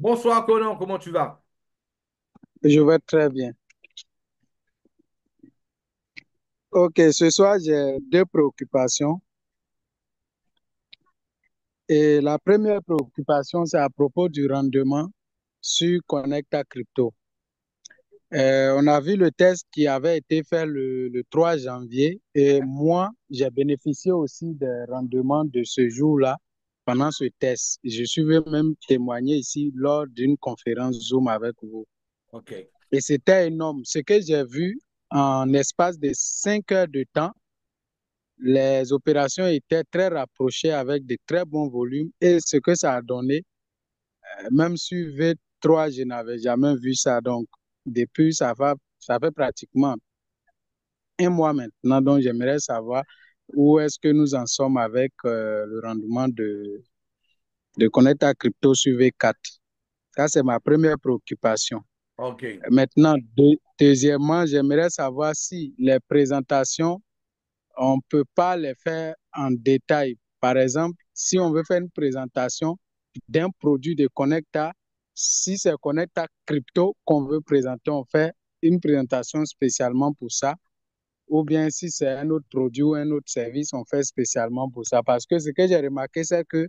Bonsoir Conan, comment tu vas? Je vais très bien. Ok, ce soir, j'ai deux préoccupations. Et la première préoccupation, c'est à propos du rendement sur Connecta Crypto. On a vu le test qui avait été fait le 3 janvier et moi, j'ai bénéficié aussi des rendements de ce jour-là pendant ce test. Je suis venu même témoigner ici lors d'une conférence Zoom avec vous. Ok. Et c'était énorme. Ce que j'ai vu en espace de 5 heures de temps, les opérations étaient très rapprochées avec de très bons volumes et ce que ça a donné, même sur V3, je n'avais jamais vu ça. Donc, depuis, ça fait pratiquement un mois maintenant. Donc, j'aimerais savoir où est-ce que nous en sommes avec le rendement de Connecta Crypto sur V4. Ça, c'est ma première préoccupation. Ok. Maintenant, deuxièmement, j'aimerais savoir si les présentations on ne peut pas les faire en détail. Par exemple, si on veut faire une présentation d'un produit de Connecta, si c'est Connecta Crypto qu'on veut présenter, on fait une présentation spécialement pour ça. Ou bien si c'est un autre produit ou un autre service, on fait spécialement pour ça. Parce que ce que j'ai remarqué, c'est que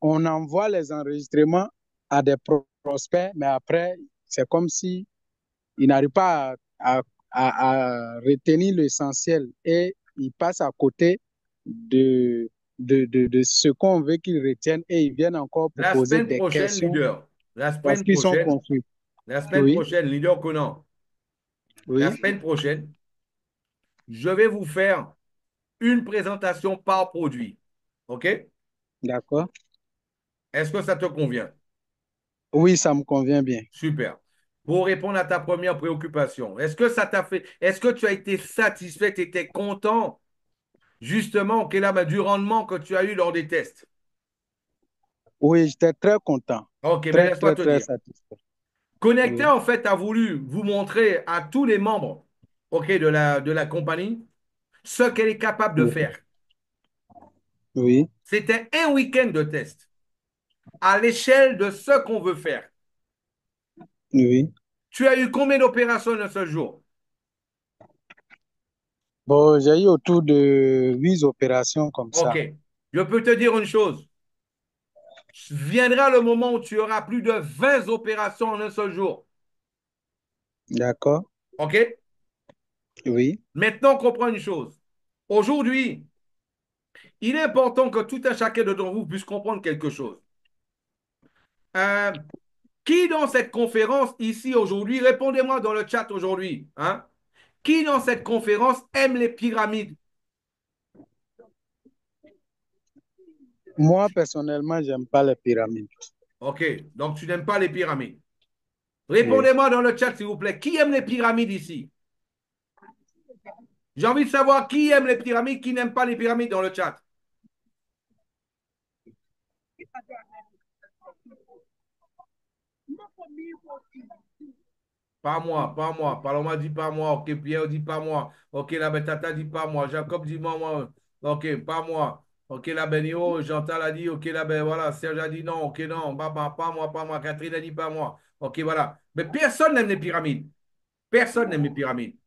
on envoie les enregistrements à des prospects, mais après, c'est comme si ils n'arrivent pas à retenir l'essentiel et ils passent à côté de ce qu'on veut qu'ils retiennent et ils viennent encore pour La poser semaine des prochaine, questions leader. La parce semaine qu'ils sont prochaine, confus. la semaine Oui, prochaine, leader Conan. La oui, semaine prochaine, je vais vous faire une présentation par produit. OK? d'accord. Est-ce que ça te convient? Oui, ça me convient bien. Super. Pour répondre à ta première préoccupation, est-ce que ça t'a fait, est-ce que tu as été satisfait, tu étais content, justement, ok, là, ben, du rendement que tu as eu lors des tests? Oui, j'étais très content, Ok, mais très, laisse-moi très, te très dire. satisfait. Connecter, Oui, en fait, a voulu vous montrer à tous les membres, ok, de la compagnie ce qu'elle est capable de oui, faire. oui, C'était un week-end de test à l'échelle de ce qu'on veut faire. oui. Tu as eu combien d'opérations de ce jour? Bon, j'ai eu autour de 8 opérations comme Ok. ça. Je peux te dire une chose. Viendra le moment où tu auras plus de 20 opérations en un seul jour. D'accord? Ok? Oui, Maintenant, comprends une chose. Aujourd'hui, il est important que tout un chacun de vous puisse comprendre quelque chose. Euh, qui dans cette conférence ici aujourd'hui, répondez-moi dans le chat aujourd'hui, hein? Qui dans cette conférence aime les pyramides? moi personnellement, j'aime pas les pyramides. Ok, donc tu n'aimes pas les pyramides. Oui. Répondez-moi dans le chat, s'il vous plaît. Qui aime les pyramides ici? J'ai envie de savoir qui aime les pyramides, qui n'aime pas les pyramides dans le chat. Pas moi, pas moi. Paloma dit pas moi. Ok, Pierre dit pas moi. Ok, la ben Tata dit pas moi. Jacob dit moi. Ok, pas moi. Ok, la ben Yo, Chantal a dit. Ok, la ben voilà. Serge a dit non. Ok, non. Pas moi, pas moi. Catherine a dit pas moi. Ok, voilà. Mais personne n'aime les pyramides. Personne n'aime les pyramides.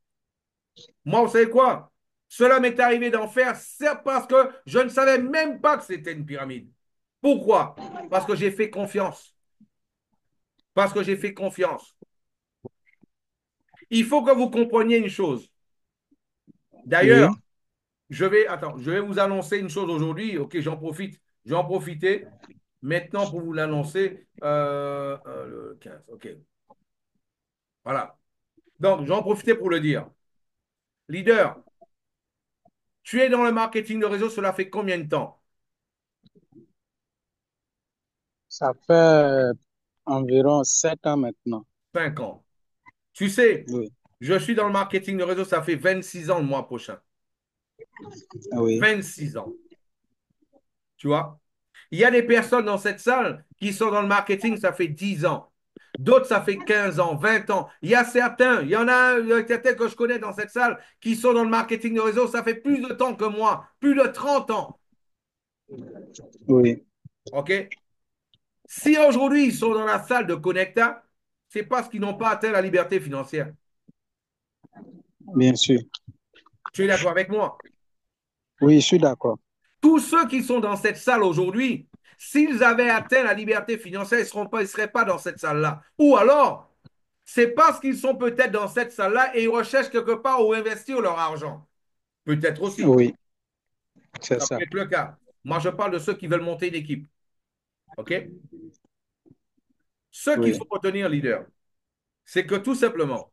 Moi, vous savez quoi? Cela m'est arrivé d'en faire, c'est parce que je ne savais même pas que c'était une pyramide. Pourquoi? Parce que j'ai fait confiance. Parce que j'ai fait confiance. Il faut que vous compreniez une chose. Oui, D'ailleurs, je vais vous annoncer une chose aujourd'hui. Ok, j'en profite. Je vais en profiter maintenant pour vous l'annoncer. Le 15, ok. Voilà. Donc, j'en profiter pour le dire. Leader, tu es dans le marketing de réseau, cela fait combien de temps? ça fait environ 7 ans maintenant. 5 ans. Tu sais, Oui, je suis dans le marketing de réseau, ça fait 26 ans le mois prochain. oui, 26 ans. Tu vois? Il y a des personnes dans cette salle qui sont dans le marketing, ça fait 10 ans. D'autres, ça fait 15 ans, 20 ans. Il y en a certains que je connais dans cette salle qui sont dans le marketing de réseau, ça fait plus de temps que moi, plus de 30 ans. oui, OK? Si aujourd'hui ils sont dans la salle de Connecta, c'est parce qu'ils n'ont pas atteint la liberté financière. Bien sûr. Tu es d'accord avec moi? Oui, je suis d'accord. Tous ceux qui sont dans cette salle aujourd'hui, s'ils avaient atteint la liberté financière, ils ne seraient pas dans cette salle-là. Ou alors, c'est parce qu'ils sont peut-être dans cette salle-là et ils recherchent quelque part où investir leur argent. Peut-être aussi. Oui, c'est Ça peut ça. être le cas. Moi, je parle de ceux qui veulent monter une équipe. OK? Ce qu'il Oui, faut retenir, leader, c'est que tout simplement,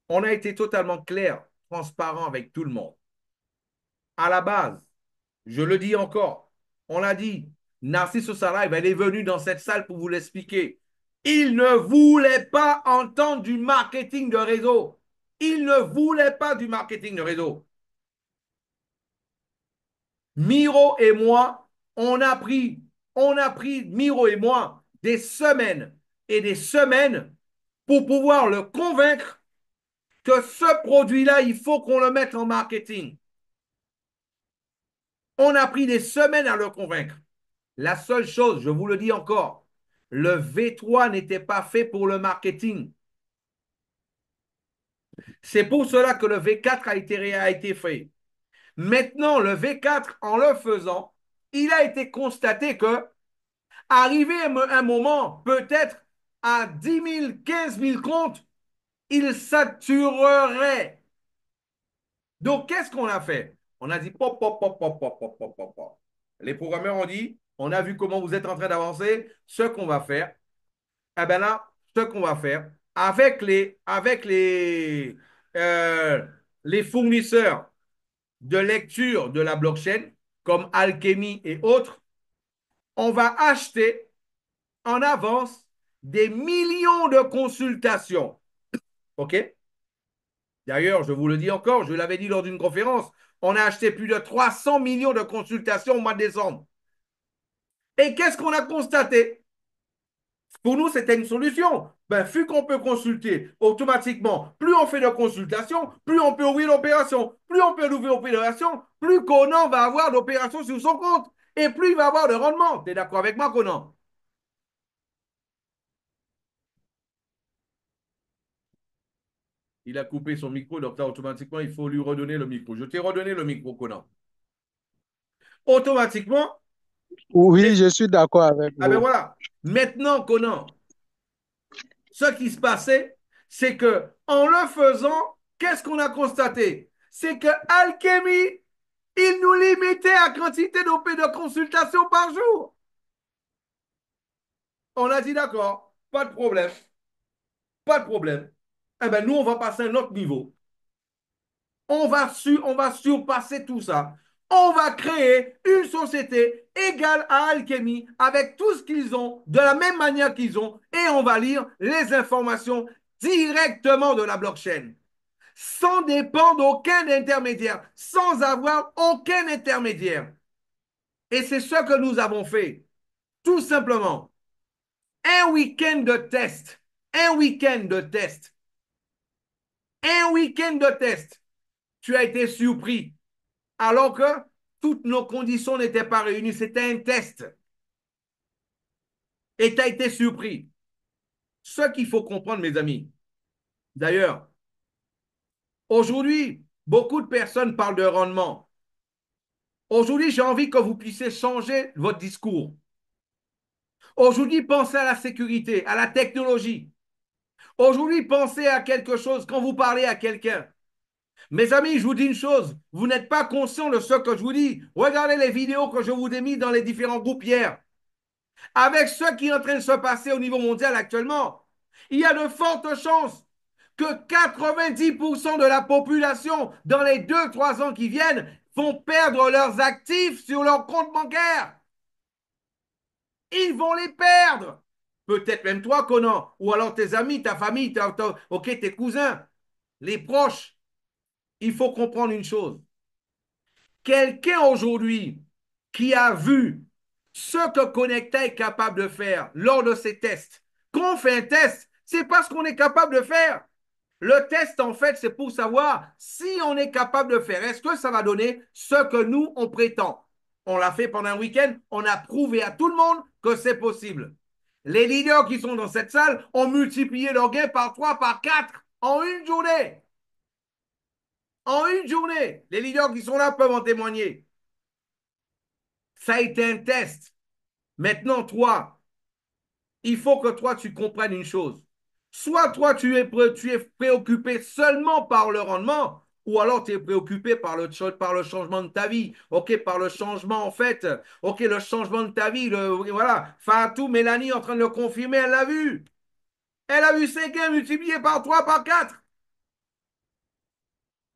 on a été totalement clair, transparent avec tout le monde. À la base, je le dis encore, on l'a dit, Narcisse Sarraï, il est venu dans cette salle pour vous l'expliquer. Il ne voulait pas entendre du marketing de réseau. Il ne voulait pas du marketing de réseau. Miro et moi, Miro et moi, des semaines et des semaines pour pouvoir le convaincre que ce produit-là, il faut qu'on le mette en marketing. On a pris des semaines à le convaincre. La seule chose, je vous le dis encore, le V3 n'était pas fait pour le marketing. C'est pour cela que le V4 a été fait. Maintenant, le V4, en le faisant, il a été constaté que, arrivé un moment, peut-être à 10 000, 15 000 comptes, il saturerait. Donc, qu'est-ce qu'on a fait? On a dit pop, pop, pop, pop, pop, pop, pop, pop, pop. Les programmeurs ont dit, on a vu comment vous êtes en train d'avancer, ce qu'on va faire, eh bien là, ce qu'on va faire, les fournisseurs de lecture de la blockchain, comme Alchemy et autres, on va acheter en avance des millions de consultations. OK? D'ailleurs, je vous le dis encore, je l'avais dit lors d'une conférence, on a acheté plus de 300 millions de consultations au mois de décembre. Et qu'est-ce qu'on a constaté? Pour nous, c'était une solution. Ben, vu qu'on peut consulter automatiquement, plus on fait de consultations, plus on peut ouvrir l'opération. Plus on peut ouvrir l'opération, plus Conan va avoir d'opérations sur son compte. Et plus il va avoir de rendement. Tu es d'accord avec moi, Conan? Il a coupé son micro, donc là, automatiquement, il faut lui redonner le micro. Je t'ai redonné le micro, Conan. Automatiquement, oui, je suis d'accord avec ah ben vous. voilà. Maintenant, Conan, ce qui se passait, c'est que en le faisant, qu'est-ce qu'on a constaté? C'est que Alchemy, il nous limitait à quantité de consultations par jour. On a dit d'accord, pas de problème, pas de problème. Eh ben nous, on va passer à un autre niveau. On va surpasser tout ça. On va créer une société égale à Alchemy avec tout ce qu'ils ont, de la même manière qu'ils ont, et on va lire les informations directement de la blockchain, sans dépendre d'aucun intermédiaire, sans avoir aucun intermédiaire. Et c'est ce que nous avons fait, tout simplement. Un week-end de test, un week-end de test, un week-end de test. Tu as été surpris, alors que toutes nos conditions n'étaient pas réunies. C'était un test. Et tu as été surpris. Ce qu'il faut comprendre, mes amis. D'ailleurs, aujourd'hui, beaucoup de personnes parlent de rendement. Aujourd'hui, j'ai envie que vous puissiez changer votre discours. Aujourd'hui, pensez à la sécurité, à la technologie. Aujourd'hui, pensez à quelque chose quand vous parlez à quelqu'un. Mes amis, je vous dis une chose, vous n'êtes pas conscient de ce que je vous dis. Regardez les vidéos que je vous ai mises dans les différents groupes hier. Avec ce qui est en train de se passer au niveau mondial actuellement, il y a de fortes chances que 90% de la population, dans les 2-3 ans qui viennent, vont perdre leurs actifs sur leur compte bancaire. Ils vont les perdre. Peut-être même toi, Conan, ou alors tes amis, ta famille, ok, tes cousins, les proches. Il faut comprendre une chose. Quelqu'un aujourd'hui qui a vu ce que Connecta est capable de faire lors de ses tests, quand on fait un test, c'est parce qu'on est capable de faire. Le test, en fait, c'est pour savoir si on est capable de faire. Est-ce que ça va donner ce que nous, on prétend? On l'a fait pendant un week-end, on a prouvé à tout le monde que c'est possible. Les leaders qui sont dans cette salle ont multiplié leur gain par 3, par 4 en une journée. En une journée. Les leaders qui sont là peuvent en témoigner. Ça a été un test. Maintenant, toi, il faut que toi, tu comprennes une chose. Soit toi, tu es préoccupé seulement par le rendement, ou alors tu es préoccupé par le changement de ta vie. OK, par le changement, en fait. OK, le changement de ta vie. Voilà. Fatou, Mélanie, en train de le confirmer, elle l'a vu. Elle a vu ses gains multipliés par 3, par 4.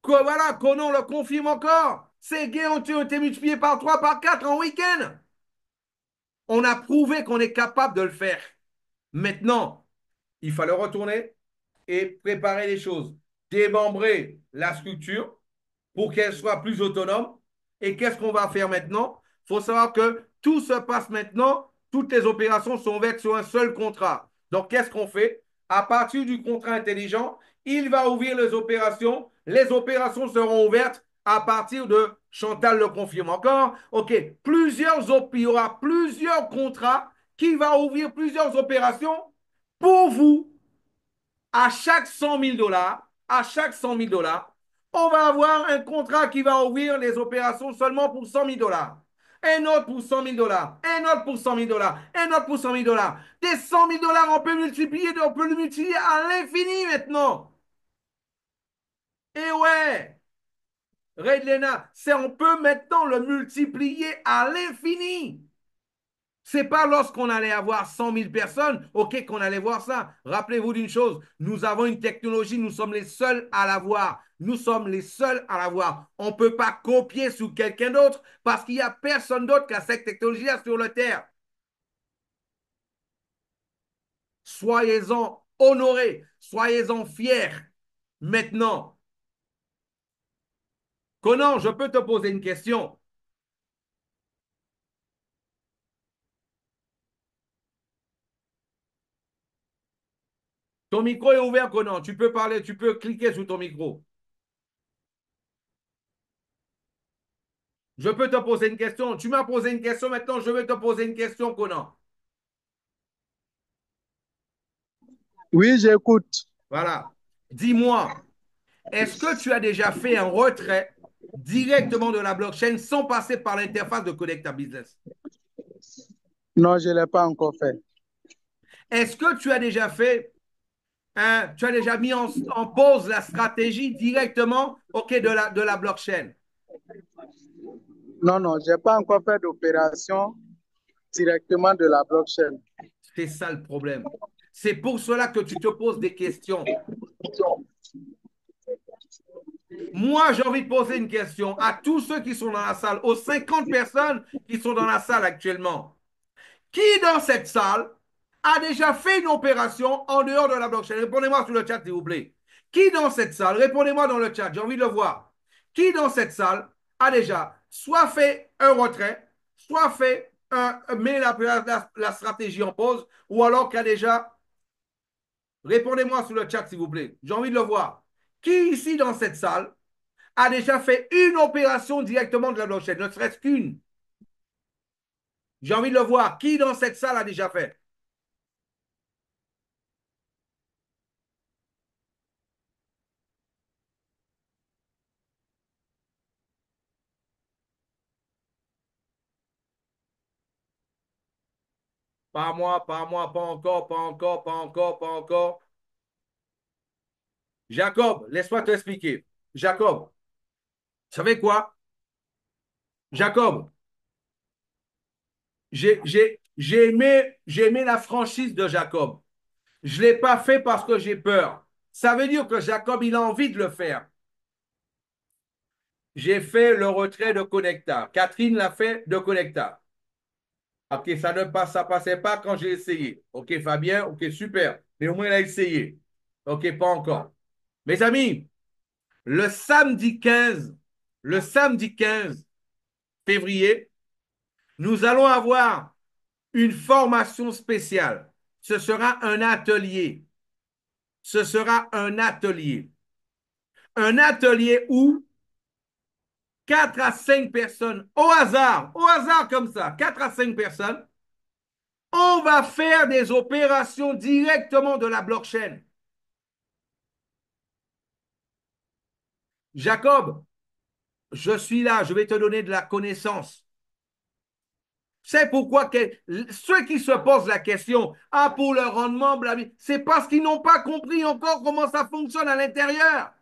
Voilà, Conan le confirme encore. Ses gains ont été multipliés par 3, par 4 en week-end. On a prouvé qu'on est capable de le faire. Maintenant, il fallait retourner et préparer les choses. Démembrer la structure pour qu'elle soit plus autonome. Et qu'est-ce qu'on va faire maintenant? Il faut savoir que tout se passe maintenant. Toutes les opérations sont ouvertes sur un seul contrat. Donc, qu'est-ce qu'on fait? À partir du contrat intelligent, il va ouvrir les opérations. Les opérations seront ouvertes à partir de Chantal le confirme encore. OK, il y aura plusieurs contrats qui vont ouvrir plusieurs opérations pour vous à chaque 100 000 dollars, on va avoir un contrat qui va ouvrir les opérations seulement pour 100 000 dollars. Un autre pour 100 000 dollars, un autre pour 100 000 dollars, un autre pour 100 000 dollars. Des 100 000 dollars, on peut le multiplier à l'infini maintenant. Et ouais, Redlena, on peut maintenant le multiplier à l'infini. C'est pas lorsqu'on allait avoir 100 000 personnes, OK, qu'on allait voir ça. Rappelez-vous d'une chose, nous avons une technologie, nous sommes les seuls à l'avoir. Nous sommes les seuls à l'avoir. On ne peut pas copier sur quelqu'un d'autre parce qu'il n'y a personne d'autre qui a cette technologie-là sur la Terre. Soyez-en honorés, soyez-en fiers. Maintenant, Conan, je peux te poser une question. Ton micro est ouvert, Conan. Tu peux parler, tu peux cliquer sur ton micro. Je peux te poser une question. Tu m'as posé une question, maintenant je vais te poser une question, Conan. Oui, j'écoute. Voilà. Dis-moi, est-ce que tu as déjà fait un retrait directement de la blockchain sans passer par l'interface de Connecta Business? Non, je ne l'ai pas encore fait. Est-ce que tu as déjà tu as déjà mis en pause la stratégie directement de la blockchain? Non, non, je n'ai pas encore fait d'opération directement de la blockchain. C'est ça le problème. C'est pour cela que tu te poses des questions. Moi, j'ai envie de poser une question à tous ceux qui sont dans la salle, aux 50 personnes qui sont dans la salle actuellement. Qui dans cette salle a déjà fait une opération en dehors de la blockchain? Répondez-moi sur le chat, s'il vous plaît. Qui dans cette salle, répondez-moi dans le chat, j'ai envie de le voir. Qui dans cette salle a déjà soit fait un retrait, soit fait met la stratégie en pause, ou alors qui a déjà, répondez-moi sur le chat, s'il vous plaît. J'ai envie de le voir. Qui ici dans cette salle a déjà fait une opération directement de la blockchain, ne serait-ce qu'une? J'ai envie de le voir. Qui dans cette salle a déjà fait? Pas moi, pas moi, pas encore, pas encore, pas encore, pas encore. Jacob, laisse-moi t'expliquer. Jacob, vous savez quoi? Jacob, j'ai aimé la franchise de Jacob. Je ne l'ai pas fait parce que j'ai peur. Ça veut dire que Jacob, il a envie de le faire. J'ai fait le retrait de Connecta. Catherine l'a fait de Connecta. OK, ça passait pas quand j'ai essayé. OK, Fabien, OK, super. Mais au moins, il a essayé. OK, pas encore. Mes amis, le samedi 15, le samedi 15 février, nous allons avoir une formation spéciale. Ce sera un atelier. Ce sera un atelier. Un atelier où 4 à 5 personnes, au hasard comme ça, 4 à 5 personnes On va faire des opérations directement de la blockchain. Jacob, je suis là, je vais te donner de la connaissance. C'est pourquoi ceux qui se posent la question, ah, pour le rendement, c'est parce qu'ils n'ont pas compris encore comment ça fonctionne à l'intérieur.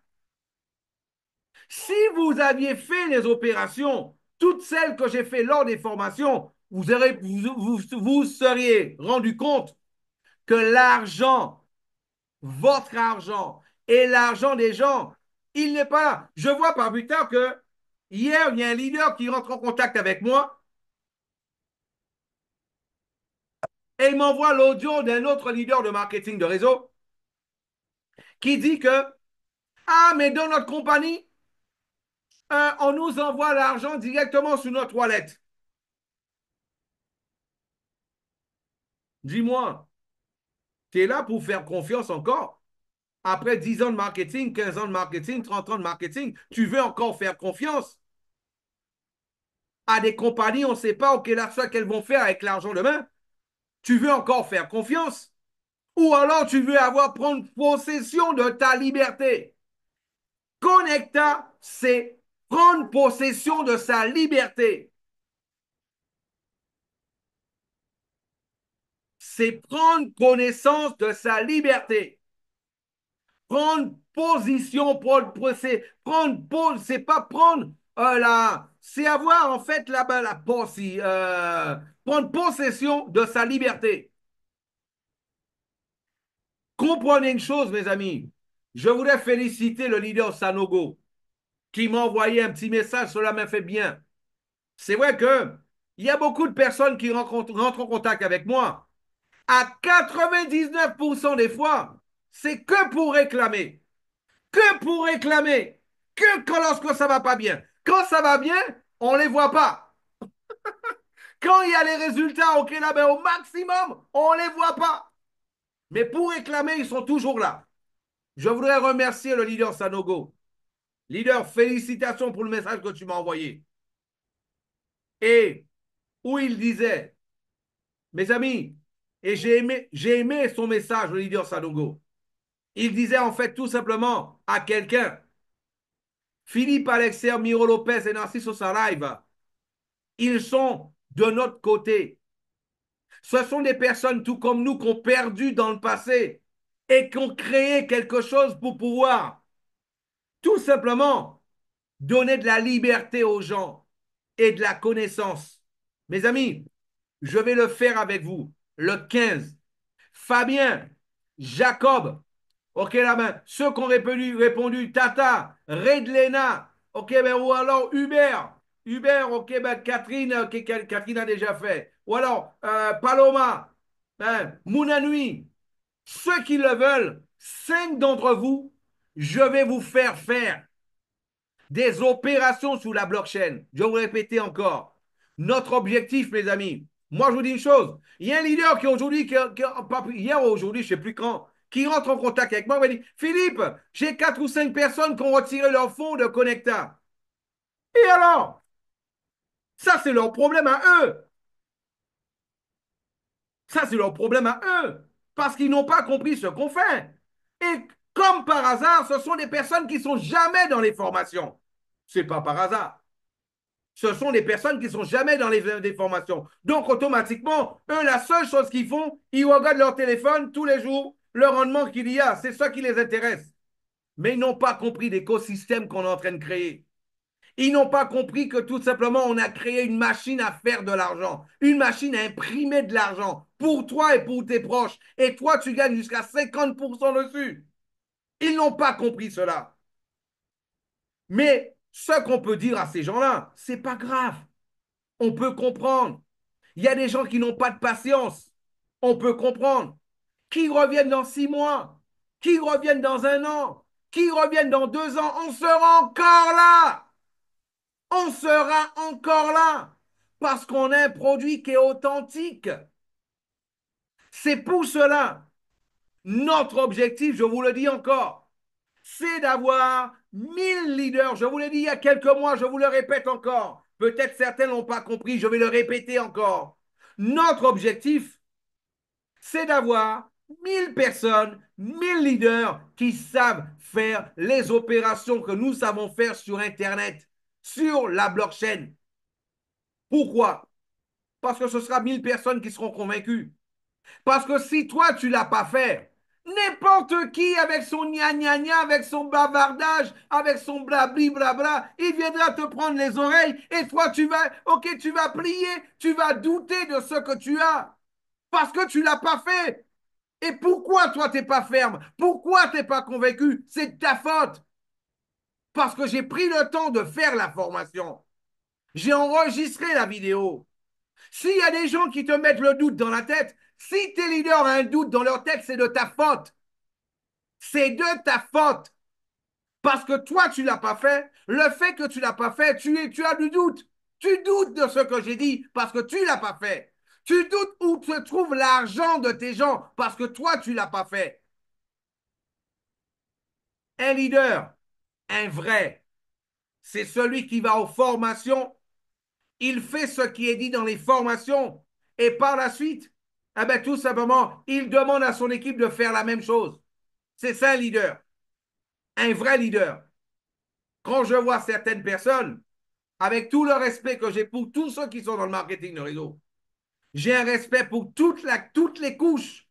Si vous aviez fait les opérations, toutes celles que j'ai fait lors des formations, vous seriez rendu compte que l'argent, votre argent et l'argent des gens, il n'est pas là. Je vois par plus tard que hier, il y a un leader qui rentre en contact avec moi et il m'envoie l'audio d'un autre leader de marketing de réseau qui dit que, ah, mais dans notre compagnie, on nous envoie l'argent directement sur notre wallet. Dis-moi, tu es là pour faire confiance encore? Après 10 ans de marketing, 15 ans de marketing, 30 ans de marketing, tu veux encore faire confiance à des compagnies, on ne sait pas ce qu'elles vont faire avec l'argent demain. Tu veux encore faire confiance? Ou alors tu veux prendre possession de ta liberté? Connecta, c'est prendre possession de sa liberté. C'est prendre connaissance de sa liberté. Prendre position, c'est prendre pause, c'est pas prendre c'est avoir en fait là-bas prendre possession de sa liberté. Comprenez une chose, mes amis. Je voudrais féliciter le leader Sanogo qui m'a envoyé un petit message. Cela m'a fait bien. C'est vrai que il y a beaucoup de personnes qui rentrent en contact avec moi. À 99% des fois, c'est que pour réclamer. Que pour réclamer. Lorsque ça va pas bien. Quand ça va bien, on les voit pas. Quand il y a les résultats au maximum, on les voit pas. Mais pour réclamer, ils sont toujours là. Je voudrais remercier le leader Sanogo. Leader, félicitations pour le message que tu m'as envoyé. Et où il disait, mes amis, et j'ai aimé son message, le leader Sanogo. Il disait en fait tout simplement à quelqu'un, Philippe Alexer, Miro Lopez et Narciso Saraiva, ils sont de notre côté. Ce sont des personnes tout comme nous qui ont perdu dans le passé et qui ont créé quelque chose pour pouvoir tout simplement donner de la liberté aux gens et de la connaissance. Mes amis, je vais le faire avec vous le 15. Fabien, Jacob, ok la main. Ceux qui ont répondu Tata, Redlena, ok, ben, ou alors Hubert. Hubert, ok, ben, Catherine, Catherine a déjà fait. Ou alors Paloma, Mounanui. Ceux qui le veulent, 5 d'entre vous, je vais vous faire des opérations sous la blockchain. Je vais vous répéter encore. Notre objectif, mes amis, moi je vous dis une chose. Il y a un leader qui aujourd'hui, hier ou aujourd'hui, je ne sais plus quand, qui rentre en contact avec moi et me dit, Philippe, j'ai 4 ou 5 personnes qui ont retiré leur fonds de Connecta. Et alors? Ça, c'est leur problème à eux. Ça, c'est leur problème à eux. Parce qu'ils n'ont pas compris ce qu'on fait. Et comme par hasard, ce sont des personnes qui ne sont jamais dans les formations. Ce n'est pas par hasard. Ce sont des personnes qui ne sont jamais dans les formations. Donc, automatiquement, eux, la seule chose qu'ils font, ils regardent leur téléphone tous les jours, le rendement qu'il y a. C'est ça qui les intéresse. Mais ils n'ont pas compris l'écosystème qu'on est en train de créer. Ils n'ont pas compris que tout simplement, on a créé une machine à faire de l'argent, une machine à imprimer de l'argent pour toi et pour tes proches. Et toi, tu gagnes jusqu'à 50% dessus. Ils n'ont pas compris cela. Mais ce qu'on peut dire à ces gens-là, c'est pas grave. On peut comprendre. Il y a des gens qui n'ont pas de patience. On peut comprendre. Qui reviennent dans 6 mois, qui reviennent dans un an, qui reviennent dans 2 ans, on sera encore là. On sera encore là. Parce qu'on a un produit qui est authentique. C'est pour cela, notre objectif, je vous le dis encore, c'est d'avoir 1 000 leaders. Je vous l'ai dit il y a quelques mois, je vous le répète encore. Peut-être certains n'ont pas compris, je vais le répéter encore. Notre objectif, c'est d'avoir 1 000 personnes, 1 000 leaders qui savent faire les opérations que nous savons faire sur Internet, sur la blockchain. Pourquoi? Parce que ce sera 1 000 personnes qui seront convaincues. Parce que si toi, tu ne l'as pas fait, n'importe qui avec son gna avec son bavardage, avec son blabli blabla, il viendra te prendre les oreilles et toi, tu vas plier, tu vas douter de ce que tu as. Parce que tu ne l'as pas fait. Et pourquoi toi, tu n'es pas ferme? Pourquoi tu n'es pas convaincu? C'est de ta faute. Parce que j'ai pris le temps de faire la formation. J'ai enregistré la vidéo. S'il y a des gens qui te mettent le doute dans la tête, si tes leaders ont un doute dans leur tête, c'est de ta faute. C'est de ta faute. Parce que toi, tu ne l'as pas fait. Le fait que tu ne l'as pas fait, tu as du doute. Tu doutes de ce que j'ai dit parce que tu ne l'as pas fait. Tu doutes où se trouve l'argent de tes gens parce que toi, tu ne l'as pas fait. Un leader, un vrai, c'est celui qui va aux formations. Il fait ce qui est dit dans les formations. Et par la suite, eh ben, tout simplement, il demande à son équipe de faire la même chose. C'est ça un leader. Un vrai leader. Quand je vois certaines personnes, avec tout le respect que j'ai pour tous ceux qui sont dans le marketing de réseau, j'ai un respect pour toutes les couches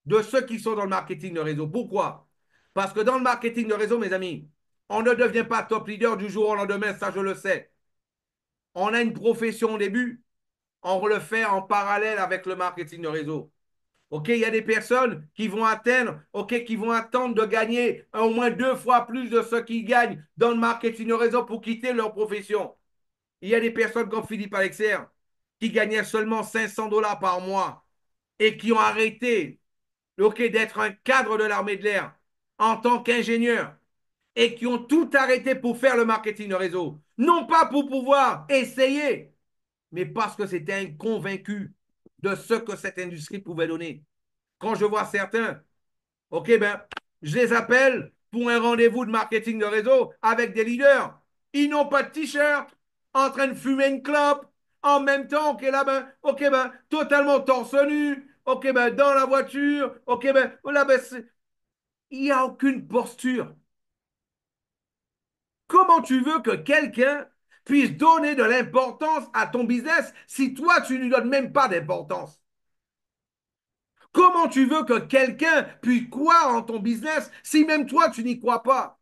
de ceux qui sont dans le marketing de réseau. Pourquoi? Parce que dans le marketing de réseau, mes amis, on ne devient pas top leader du jour au lendemain, ça je le sais. On a une profession au début, on le fait en parallèle avec le marketing de réseau. OK, il y a des personnes qui vont atteindre, OK, qui vont attendre de gagner au moins 2 fois plus de ce qu'ils gagnent dans le marketing de réseau pour quitter leur profession. Il y a des personnes comme Philippe Alexer qui gagnaient seulement 500 dollars par mois et qui ont arrêté, OK, d'être un cadre de l'armée de l'air en tant qu'ingénieur et qui ont tout arrêté pour faire le marketing de réseau. Non pas pour pouvoir essayer, mais parce que c'était un convaincu de ce que cette industrie pouvait donner. Quand je vois certains, OK, ben, je les appelle pour un rendez-vous de marketing de réseau avec des leaders. Ils n'ont pas de t-shirt, en train de fumer une clope, en même temps, OK, ben, totalement torse nu, OK, ben, dans la voiture, OK, ben, là, ben, il n'y a aucune posture. Comment tu veux que quelqu'un puisse donner de l'importance à ton business si toi, tu ne lui donnes même pas d'importance? Comment tu veux que quelqu'un puisse croire en ton business si même toi, tu n'y crois pas?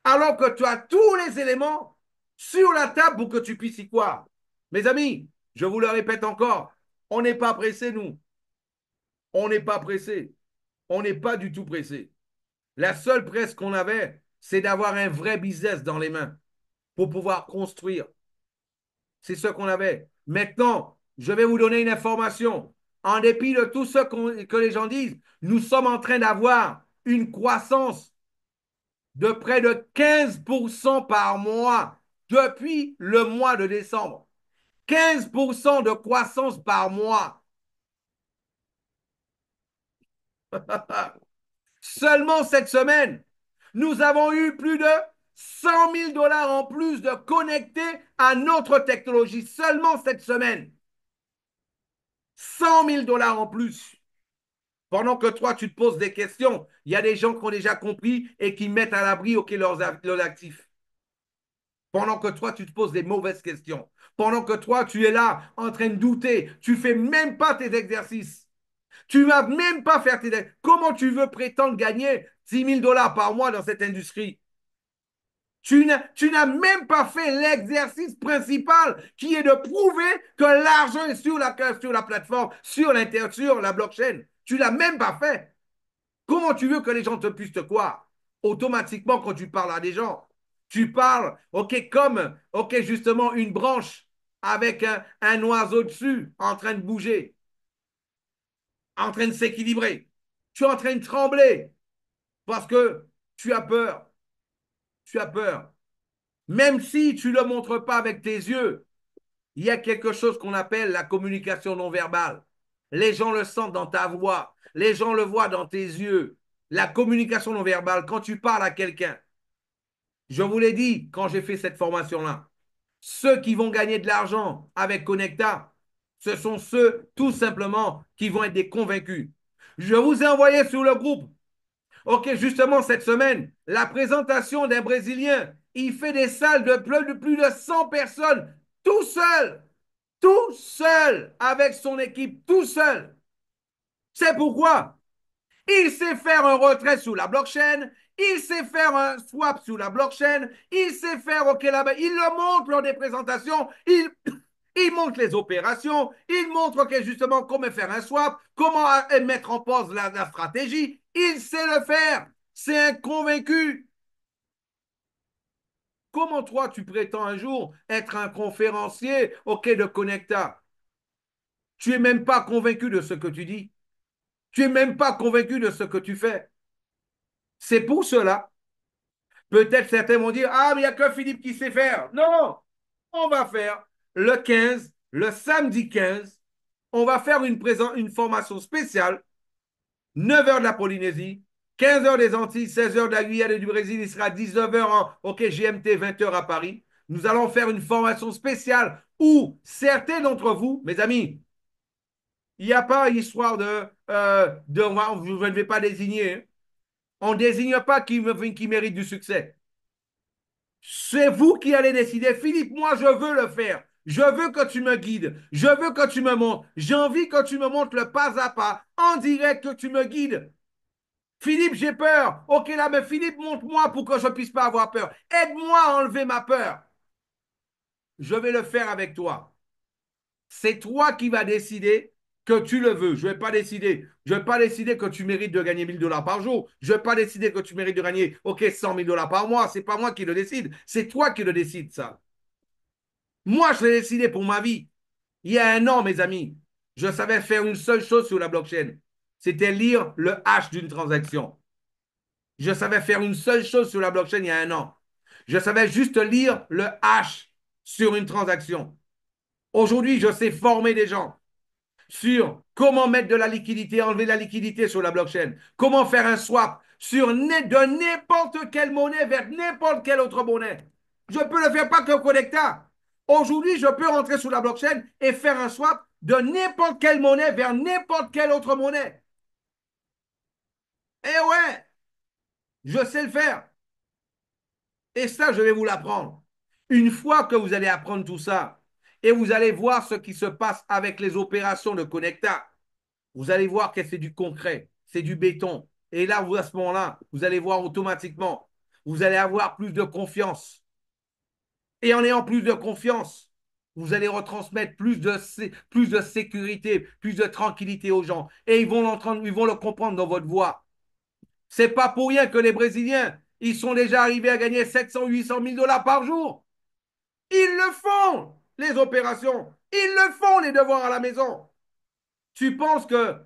Alors que tu as tous les éléments sur la table pour que tu puisses y croire. Mes amis, je vous le répète encore, on n'est pas pressé, nous. On n'est pas pressé. On n'est pas du tout pressé. La seule presse qu'on avait, c'est d'avoir un vrai business dans les mains pour pouvoir construire. C'est ce qu'on avait. Maintenant, je vais vous donner une information. En dépit de tout ce que les gens disent, nous sommes en train d'avoir une croissance de près de 15% par mois depuis le mois de décembre. 15% de croissance par mois. Seulement cette semaine, nous avons eu plus de 100 000 dollars en plus de connectés à notre technologie. Seulement cette semaine. 100 000 dollars en plus. Pendant que toi, tu te poses des questions, il y a des gens qui ont déjà compris et qui mettent à l'abri leurs actifs. Pendant que toi, tu te poses des mauvaises questions. Pendant que toi, tu es là en train de douter. Tu ne fais même pas tes exercices. Tu ne vas même pas faire tes exercices. Comment tu veux prétendre gagner 6 000 dollars par mois dans cette industrie? Tu n'as même pas fait l'exercice principal qui est de prouver que l'argent est sur la plateforme, sur la blockchain. Tu ne l'as même pas fait. Comment tu veux que les gens te puissent te croire? Automatiquement, quand tu parles à des gens, tu parles, OK, comme, OK, justement, une branche avec un oiseau dessus en train de bouger, en train de s'équilibrer. Tu es en train de trembler parce que tu as peur. Tu as peur. Même si tu ne le montres pas avec tes yeux, il y a quelque chose qu'on appelle la communication non verbale. Les gens le sentent dans ta voix, les gens le voient dans tes yeux. La communication non verbale, quand tu parles à quelqu'un, je vous l'ai dit quand j'ai fait cette formation-là, ceux qui vont gagner de l'argent avec Connecta, ce sont ceux tout simplement qui vont être des convaincus. Je vous ai envoyé sur le groupe. OK, justement, cette semaine, la présentation d'un Brésilien. Il fait des salles de plus de 100 personnes, tout seul, avec son équipe, tout seul. C'est pourquoi il sait faire un retrait sous la blockchain, il sait faire un swap sous la blockchain, il sait faire OK là-bas, il le montre lors des présentations, il montre les opérations, il montre OK, justement comment faire un swap, comment mettre en pause la stratégie, il sait le faire. C'est un convaincu. Comment toi, tu prétends un jour être un conférencier OK de Connecta? Tu n'es même pas convaincu de ce que tu dis. Tu n'es même pas convaincu de ce que tu fais. C'est pour cela. Peut-être certains vont dire, ah, mais il n'y a que Philippe qui sait faire. Non, on va faire le 15, le samedi 15, on va faire une formation spéciale, 9 heures de la Polynésie, 15 heures des Antilles, 16 heures de la Guyane et du Brésil, il sera 19 heures en OK, GMT, 20 heures à Paris. Nous allons faire une formation spéciale où certains d'entre vous, mes amis, il n'y a pas histoire je ne vais pas désigner. Hein. On ne désigne pas qui mérite du succès. C'est vous qui allez décider. Philippe, moi, je veux le faire. Je veux que tu me guides. Je veux que tu me montres. J'ai envie que tu me montres le pas à pas, en direct, que tu me guides. Philippe, j'ai peur. OK, là, mais Philippe, montre-moi pour que je ne puisse pas avoir peur. Aide-moi à enlever ma peur. Je vais le faire avec toi. C'est toi qui vas décider que tu le veux. Je ne vais pas décider. Je ne vais pas décider que tu mérites de gagner 1 000 $ par jour. Je ne vais pas décider que tu mérites de gagner, OK, 100 000 $ par mois. Ce n'est pas moi qui le décide. C'est toi qui le décides, ça. Moi, je l'ai décidé pour ma vie. Il y a un an, mes amis, je savais faire une seule chose sur la blockchain. C'était lire le hash d'une transaction. Je savais faire une seule chose sur la blockchain il y a un an. Je savais juste lire le hash sur une transaction. Aujourd'hui, je sais former des gens sur comment mettre de la liquidité, enlever de la liquidité sur la blockchain, comment faire un swap de n'importe quelle monnaie vers n'importe quelle autre monnaie. Je peux le faire pas que Connecta. Aujourd'hui, je peux rentrer sur la blockchain et faire un swap de n'importe quelle monnaie vers n'importe quelle autre monnaie. Eh ouais, je sais le faire. Et ça, je vais vous l'apprendre. Une fois que vous allez apprendre tout ça, et vous allez voir ce qui se passe avec les opérations de Connecta, vous allez voir que c'est du concret, c'est du béton. Et là, à ce moment-là, vous allez voir automatiquement, vous allez avoir plus de confiance. Et en ayant plus de confiance, vous allez retransmettre plus de sécurité, plus de tranquillité aux gens. Et ils vont le comprendre dans votre voix. C'est pas pour rien que les Brésiliens, ils sont déjà arrivés à gagner 700, 800 000 $ par jour. Ils le font, les opérations. Ils le font, les devoirs à la maison. Tu penses que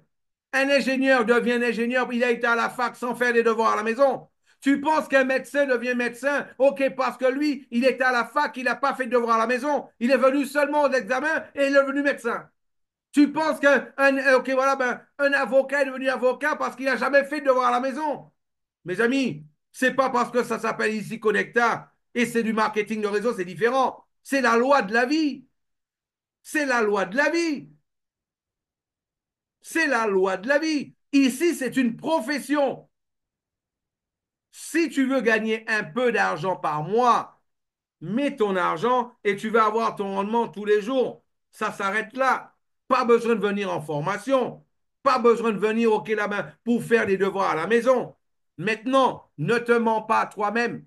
un ingénieur devient un ingénieur, il a été à la fac sans faire les devoirs à la maison. Tu penses qu'un médecin devient médecin, OK, parce que lui, il était à la fac, il n'a pas fait de devoirs à la maison. Il est venu seulement aux examens et il est devenu médecin. Tu penses OK, voilà, un avocat est devenu avocat parce qu'il n'a jamais fait de devoirs à la maison. Mes amis, c'est pas parce que ça s'appelle ici Connecta et c'est du marketing de réseau, c'est différent. C'est la loi de la vie. C'est la loi de la vie. C'est la loi de la vie. Ici, c'est une profession. Si tu veux gagner un peu d'argent par mois, mets ton argent et tu vas avoir ton rendement tous les jours. Ça s'arrête là. Pas besoin de venir en formation. Pas besoin de venir au là pour faire des devoirs à la maison. Maintenant, ne te mens pas à toi-même.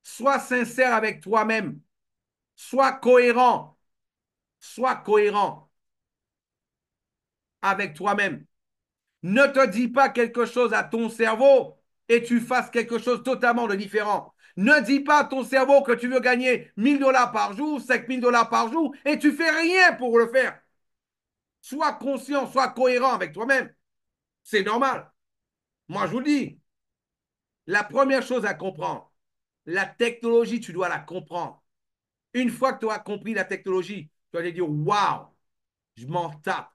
Sois sincère avec toi-même. Sois cohérent. Sois cohérent avec toi-même. Ne te dis pas quelque chose à ton cerveau et tu fasses quelque chose totalement de différent. Ne dis pas à ton cerveau que tu veux gagner 1 000 $ par jour, 5 000 $ par jour et tu fais rien pour le faire. Sois conscient, sois cohérent avec toi-même. C'est normal. Moi, je vous le dis, la première chose à comprendre, la technologie, tu dois la comprendre. Une fois que tu as compris la technologie, tu vas te dire, waouh, je m'en tape.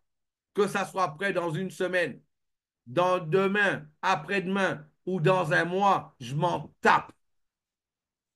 Que ça soit prêt dans une semaine, dans demain, après-demain ou dans un mois, je m'en tape.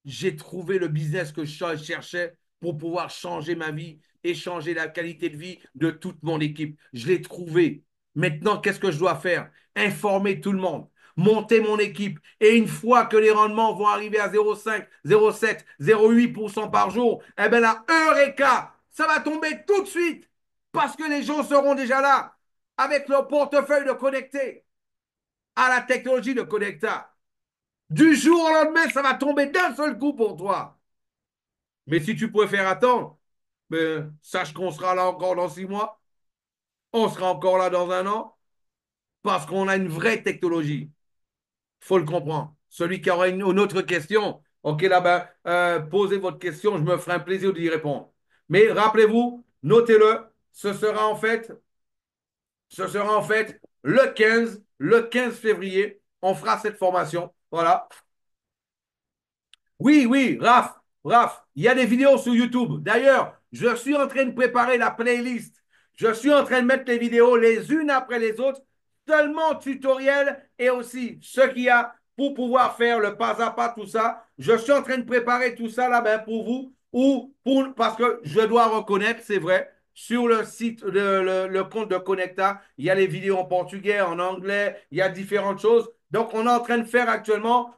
J'ai trouvé le business que je cherchais pour pouvoir changer ma vie et changer la qualité de vie de toute mon équipe. Je l'ai trouvé. Maintenant, qu'est-ce que je dois faire? Informer tout le monde, monter mon équipe. Et une fois que les rendements vont arriver à 0,5, 0,7, 0,8% par jour, eh bien la Eureka, ça va tomber tout de suite parce que les gens seront déjà là avec leur portefeuille de connectés à la technologie de Connecta. Du jour au lendemain, ça va tomber d'un seul coup pour toi. Mais si tu préfères attendre, ben, sache qu'on sera là encore dans 6 mois, on sera encore là dans un an, parce qu'on a une vraie technologie. Il faut le comprendre. Celui qui aura une autre question, ok, là, ben, posez votre question, je me ferai un plaisir d'y répondre. Mais rappelez-vous, notez-le, ce sera en fait le quinze février, on fera cette formation. Voilà. Oui, oui, Raph, il y a des vidéos sur YouTube. D'ailleurs, je suis en train de préparer la playlist. Je suis en train de mettre les vidéos les unes après les autres, seulement tutoriel et aussi ce qu'il y a pour pouvoir faire le pas à pas, tout ça. Je suis en train de préparer tout ça là ben, pour vous parce que je dois reconnaître, c'est vrai, sur le site, le compte de Connecta, il y a les vidéos en portugais, en anglais, il y a différentes choses. Donc, on est en train de faire actuellement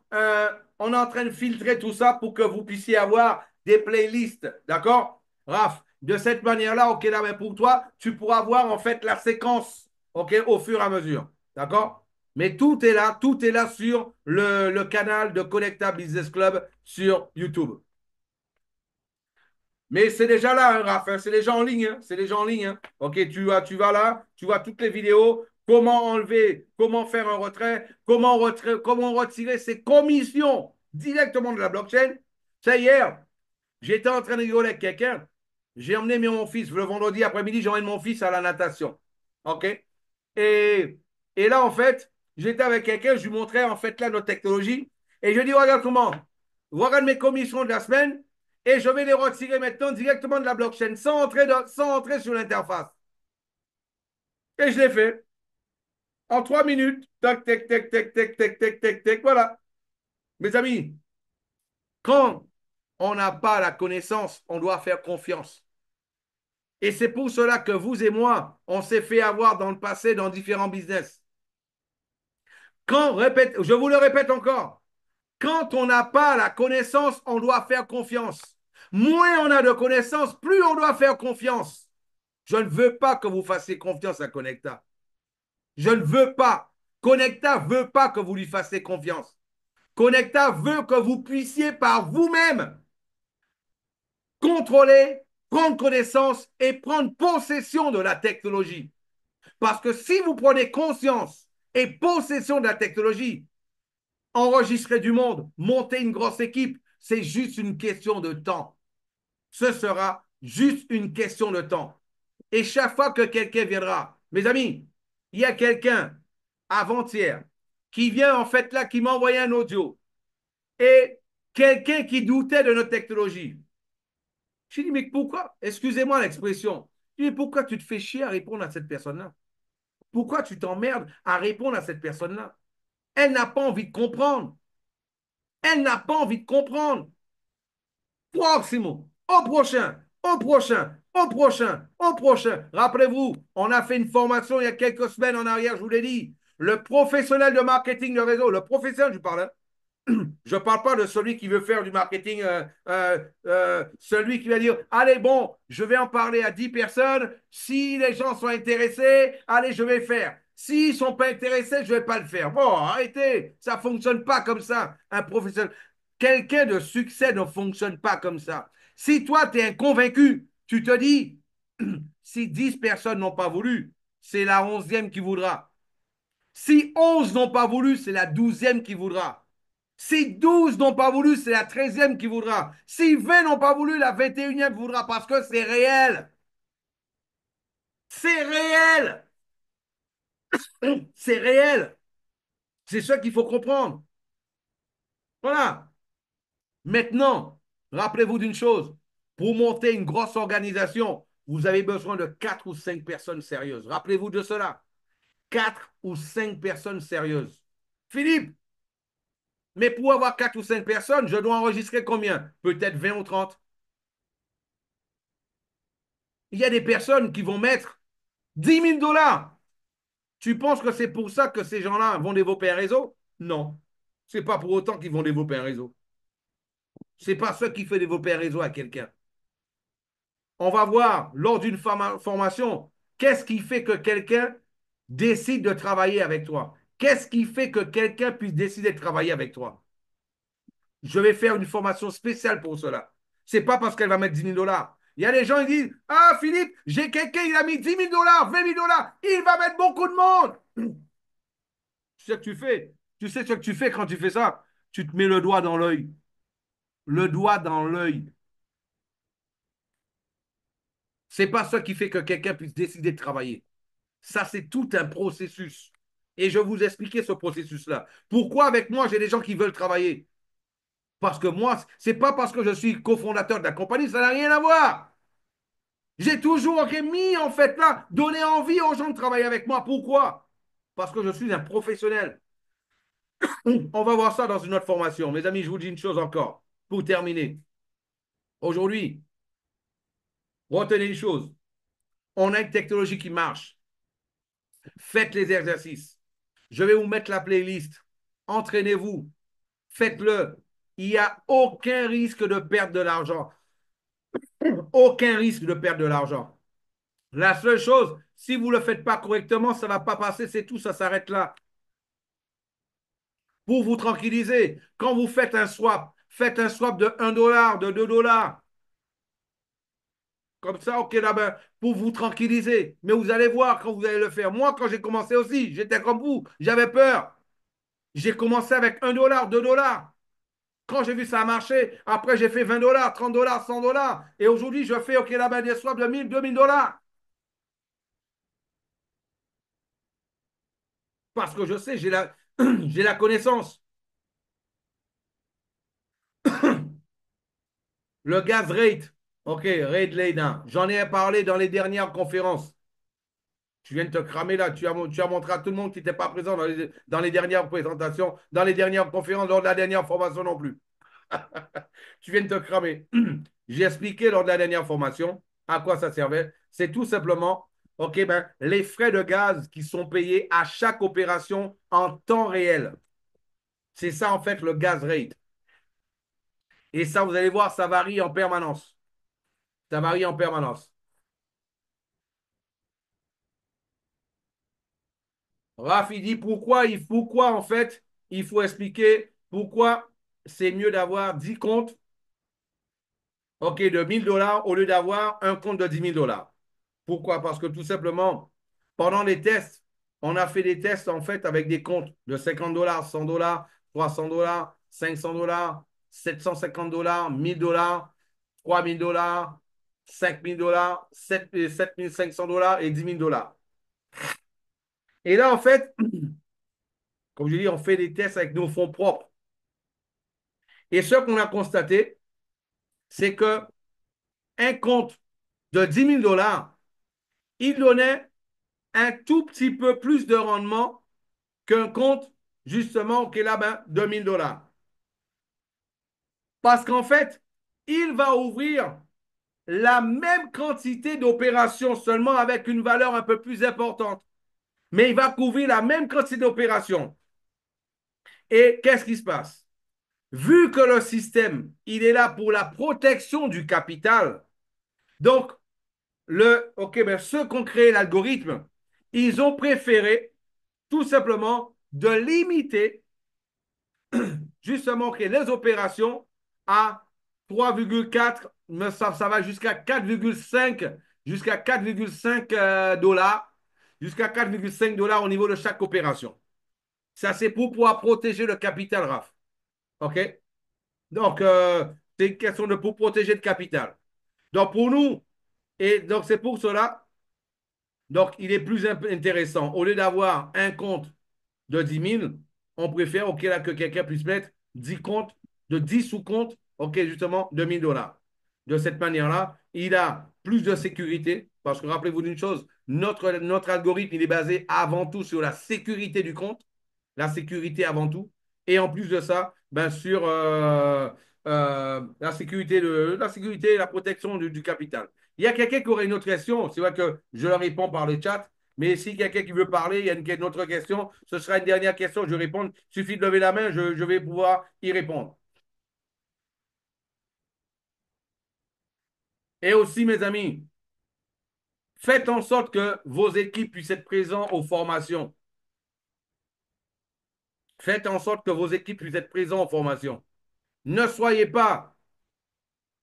on est en train de filtrer tout ça pour que vous puissiez avoir des playlists. D'accord, Raph? De cette manière-là, OK, là, mais pour toi, tu pourras voir en fait la séquence, OK, au fur et à mesure. D'accord? Mais tout est là sur le canal de Connecta Business Club sur YouTube. Mais c'est déjà là, hein, Raph, hein, c'est déjà en ligne. Hein, c'est déjà en ligne. Hein. OK, tu vas là, tu vois toutes les vidéos, comment enlever, comment faire un retrait, comment retirer ses commissions directement de la blockchain. Ça, hier, j'étais en train de rigoler avec quelqu'un. J'ai emmené mon fils, le vendredi après-midi, j'emmène mon fils à la natation. OK? Et là, en fait, j'étais avec quelqu'un, je lui montrais en fait là notre technologie. Et je lui dis, regarde comment, regarde mes commissions de la semaine et je vais les retirer maintenant directement de la blockchain sans entrer sur l'interface. Et je l'ai fait en 3 minutes. Tac, tac, tac, tac, tac, tac, tac, tac, tac. Voilà. Mes amis, quand on n'a pas la connaissance, on doit faire confiance. Et c'est pour cela que vous et moi, on s'est fait avoir dans le passé dans différents business. Je vous le répète encore, quand on n'a pas la connaissance, on doit faire confiance. Moins on a de connaissances, plus on doit faire confiance. Je ne veux pas que vous fassiez confiance à Connecta. Je ne veux pas. Connecta ne veut pas que vous lui fassiez confiance. Connecta veut que vous puissiez par vous-même contrôler, prendre connaissance et prendre possession de la technologie. Parce que si vous prenez conscience et possession de la technologie, enregistrer du monde, monter une grosse équipe, c'est juste une question de temps. Ce sera juste une question de temps. Et chaque fois que quelqu'un viendra, mes amis, il y a quelqu'un avant-hier qui vient en fait là, qui m'a envoyé un audio et quelqu'un qui doutait de notre technologie. Je lui dis, mais pourquoi, excusez-moi l'expression, je lui dis, pourquoi tu te fais chier à répondre à cette personne-là? Pourquoi tu t'emmerdes à répondre à cette personne-là? Elle n'a pas envie de comprendre. Elle n'a pas envie de comprendre. Proximo, au prochain, au prochain, au prochain, au prochain. Rappelez-vous, on a fait une formation il y a quelques semaines en arrière, je vous l'ai dit. Le professionnel de marketing de réseau, le professionnel, je parle, hein. Je ne parle pas de celui qui veut faire du marketing, celui qui va dire, allez, bon, je vais en parler à 10 personnes. Si les gens sont intéressés, allez, je vais faire. S'ils ne sont pas intéressés, je ne vais pas le faire. Bon, arrêtez, ça ne fonctionne pas comme ça. Un professionnel, quelqu'un de succès ne fonctionne pas comme ça. Si toi, tu es un convaincu, tu te dis, si 10 personnes n'ont pas voulu, c'est la 11e qui voudra. Si 11 n'ont pas voulu, c'est la 12e qui voudra. Si 12 n'ont pas voulu, c'est la 13e qui voudra. Si 20 n'ont pas voulu, la 21e voudra parce que c'est réel. C'est réel. C'est réel. C'est ça qu'il faut comprendre. Voilà. Maintenant, rappelez-vous d'une chose. Pour monter une grosse organisation, vous avez besoin de 4 ou 5 personnes sérieuses. Rappelez-vous de cela. 4 ou 5 personnes sérieuses. Philippe, mais pour avoir 4 ou 5 personnes, je dois enregistrer combien? Peut-être 20 ou 30. Il y a des personnes qui vont mettre 10 000 dollars Tu penses que c'est pour ça que ces gens-là vont développer un réseau? Non. C'est pas pour autant qu'ils vont développer un réseau. C'est pas ça qui fait développer un réseau à quelqu'un. On va voir lors d'une formation, qu'est-ce qui fait que quelqu'un décide de travailler avec toi? Qu'est-ce qui fait que quelqu'un puisse décider de travailler avec toi? Je vais faire une formation spéciale pour cela. C'est pas parce qu'elle va mettre 10 000 $. Il y a des gens qui disent, ah Philippe, j'ai quelqu'un, il a mis 10 000 $, 20 000 $, il va mettre beaucoup de monde. Tu sais ce que tu fais? Tu sais ce que tu fais quand tu fais ça? Tu te mets le doigt dans l'œil. Le doigt dans l'œil. C'est pas ça qui fait que quelqu'un puisse décider de travailler. Ça, c'est tout un processus. Et je vais vous expliquer ce processus-là. Pourquoi avec moi, j'ai des gens qui veulent travailler? Parce que moi, c'est pas parce que je suis cofondateur de la compagnie, ça n'a rien à voir. J'ai toujours mis, en fait, là, donné envie aux gens de travailler avec moi. Pourquoi? Parce que je suis un professionnel. On va voir ça dans une autre formation. Mes amis, je vous dis une chose encore, pour terminer. Aujourd'hui, retenez une chose. On a une technologie qui marche. Faites les exercices. Je vais vous mettre la playlist. Entraînez-vous. Faites-le. Il n'y a aucun risque de perdre de l'argent. Aucun risque de perdre de l'argent. La seule chose, si vous ne le faites pas correctement, ça ne va pas passer, c'est tout, ça s'arrête là. Pour vous tranquilliser, quand vous faites un swap de 1 $, de 2 $. Comme ça, ok, là, ben, pour vous tranquilliser. Mais vous allez voir quand vous allez le faire. Moi, quand j'ai commencé aussi, j'étais comme vous, j'avais peur. J'ai commencé avec 1 $, 2 $. Quand j'ai vu ça marcher, après j'ai fait 20 $, 30 $, 100 $. Et aujourd'hui, je fais, ok, là, ben, des swaps de 1000, 2000 $. Parce que je sais, j'ai la connaissance. Le gas rate, ok, rate Leyden. J'en ai parlé dans les dernières conférences. Tu viens de te cramer là. Tu as montré à tout le monde qui n'était pas présent dans les dernières présentations, dans les dernières conférences, lors de la dernière formation non plus. Tu viens de te cramer. J'ai expliqué lors de la dernière formation à quoi ça servait. C'est tout simplement, ok, ben, les frais de gaz qui sont payés à chaque opération en temps réel. C'est ça, en fait, le gas rate. Et ça, vous allez voir, ça varie en permanence. Ça varie en permanence. Raph, il dit pourquoi en fait, il faut expliquer pourquoi c'est mieux d'avoir 10 comptes, ok, de 1000 $ au lieu d'avoir un compte de 10 000 $. Pourquoi? Parce que tout simplement, pendant les tests, on a fait des tests en fait avec des comptes de 50 $, 100 $, 300 $, 500 $, 750 $, 1000 $, 3000 $, 5000 $, 7500 $ et 10 000 $. Et là, en fait, comme je dis, on fait des tests avec nos fonds propres. Et ce qu'on a constaté, c'est que un compte de 10 000 $, il donnait un tout petit peu plus de rendement qu'un compte, justement, qui est là-bas, de 1000 $. Parce qu'en fait, il va ouvrir la même quantité d'opérations, seulement avec une valeur un peu plus importante. Mais il va couvrir la même quantité d'opérations. Et qu'est-ce qui se passe? Vu que le système, il est là pour la protection du capital, donc ok, ben ceux qui ont créé l'algorithme, ils ont préféré tout simplement de limiter justement les opérations à 3,4, mais ça va jusqu'à 4,5 dollars, jusqu'à 4,5 $ au niveau de chaque opération. Ça, c'est pour pouvoir protéger le capital, RAF. OK? Donc, c'est une question de pour protéger le capital. Donc, pour nous, et donc c'est pour cela, donc il est plus intéressant, au lieu d'avoir un compte de 10 000, on préfère là, que quelqu'un puisse mettre 10 comptes, de 10 sous-comptes, ok, justement, de 1000 $. De cette manière-là, il a plus de sécurité, parce que rappelez-vous d'une chose, notre algorithme, il est basé avant tout sur la sécurité du compte, la sécurité avant tout, et en plus de ça, bien sûr, la sécurité et la protection du capital. Il y a quelqu'un qui aurait une autre question, c'est vrai que je leur réponds par le chat. Mais si quelqu'un qui veut parler, il y a une autre question, ce sera une dernière question, je vais répondre. Il suffit de lever la main, je vais pouvoir y répondre. Et aussi, mes amis, faites en sorte que vos équipes puissent être présentes aux formations. Faites en sorte que vos équipes puissent être présentes aux formations. Ne soyez pas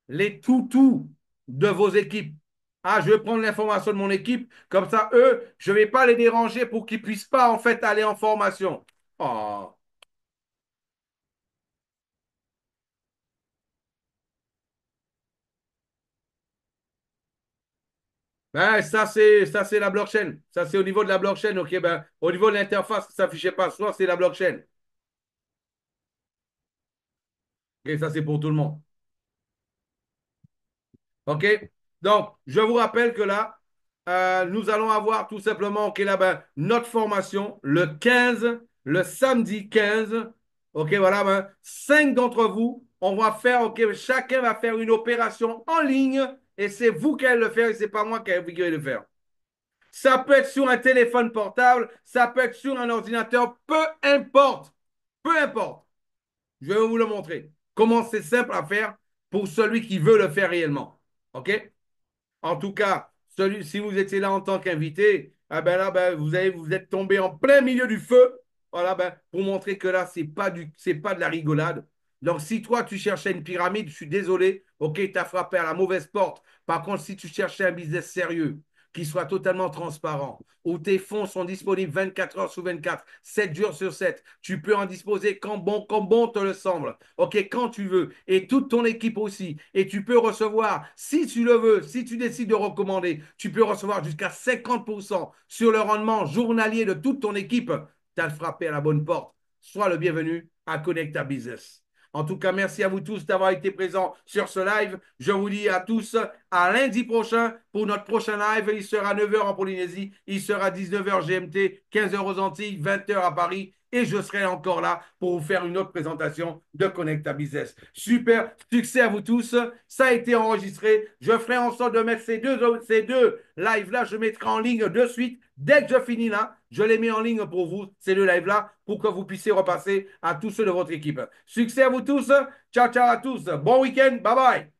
les toutous de vos équipes. Ah, je vais prendre l'information de mon équipe, comme ça, eux, je ne vais pas les déranger pour qu'ils ne puissent pas, en fait, aller en formation. Oh. Ben, ça, c'est la blockchain. Ça, c'est au niveau de la blockchain. OK, ben, au niveau de l'interface, ça ne s'affichait pas. Soit c'est la blockchain. Et ça, c'est pour tout le monde. OK? Donc, je vous rappelle que là, nous allons avoir tout simplement, OK, là, ben, notre formation le 15, le samedi 15. OK, voilà, ben, 5 d'entre vous, on va faire, OK, chacun va faire une opération en ligne et c'est vous qui allez le faire et c'est pas moi qui vais le faire. Ça peut être sur un téléphone portable, ça peut être sur un ordinateur, peu importe. Peu importe. Je vais vous le montrer. Comment c'est simple à faire pour celui qui veut le faire réellement. OK? En tout cas, si vous étiez là en tant qu'invité, ah ben là, ben, vous êtes tombé en plein milieu du feu. Voilà, ben, pour montrer que là, c'est pas de la rigolade. Donc, si toi, tu cherchais une pyramide, je suis désolé, ok, tu as frappé à la mauvaise porte. Par contre, si tu cherchais un business sérieux, qui soit totalement transparent, où tes fonds sont disponibles 24 heures sur 24, 7 jours sur 7. Tu peux en disposer quand bon te le semble. OK, quand tu veux. Et toute ton équipe aussi. Et tu peux recevoir, si tu le veux, si tu décides de recommander, tu peux recevoir jusqu'à 50% sur le rendement journalier de toute ton équipe. Tu as frappé à la bonne porte. Sois le bienvenu à Connecta Business. En tout cas, merci à vous tous d'avoir été présents sur ce live. Je vous dis à tous à lundi prochain pour notre prochain live. Il sera 9h en Polynésie, il sera 19h GMT, 15h aux Antilles, 20h à Paris. Et je serai encore là pour vous faire une autre présentation de Connecta Business. Super, succès à vous tous. Ça a été enregistré. Je ferai en sorte de mettre ces deux lives-là, je mettrai en ligne de suite. Dès que je finis là, je les mets en ligne pour vous, ces deux lives-là, pour que vous puissiez repasser à tous ceux de votre équipe. Succès à vous tous. Ciao, ciao à tous. Bon week-end. Bye bye.